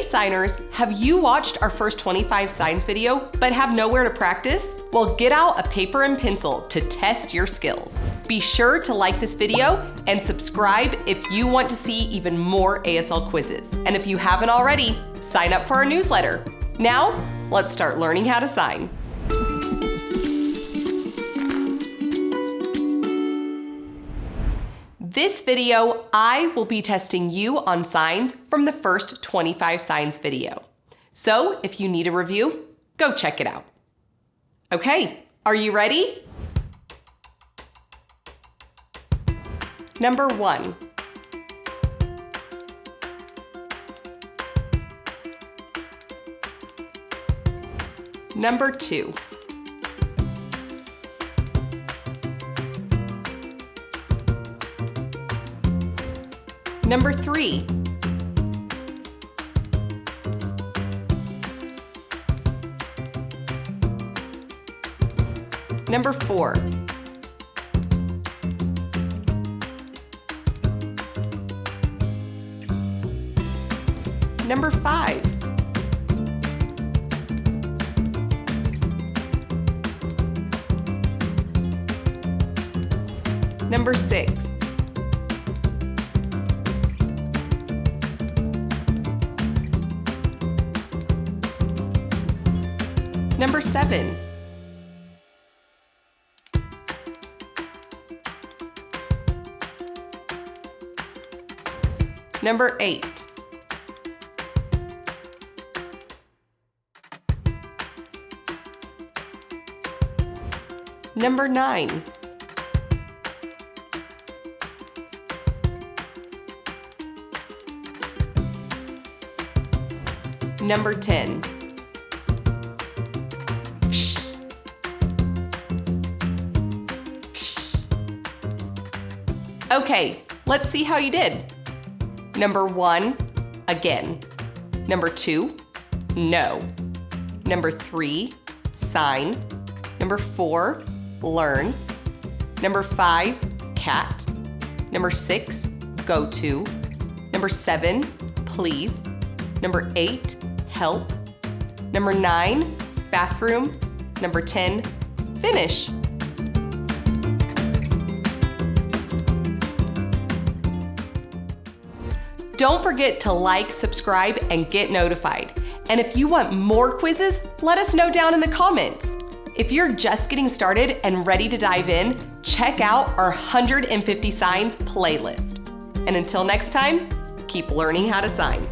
signers, have you watched our first 25 signs video but have nowhere to practice? Well, get out a paper and pencil to test your skills. Be sure to like this video and subscribe if you want to see even more ASL quizzes. And if you haven't already, sign up for our newsletter. Now, let's start learning how to sign. This video, I will be testing you on signs from the first 25 signs video. So if you need a review, go check it out. Okay, are you ready? Number 1. Number 2. Number 3. Number 4. Number 5. Number 6. Number 7. Number 8. Number 9. Number 10. Okay, let's see how you did. Number 1, again. Number 2, no. Number 3, sign. Number 4, learn. Number 5, cat. Number 6, go to. Number 7, please. Number 8, help. Number 9, bathroom. Number 10, finish. Don't forget to like, subscribe, and get notified. And if you want more quizzes, let us know down in the comments. If you're just getting started and ready to dive in, check out our 150 Signs playlist. And until next time, keep learning how to sign.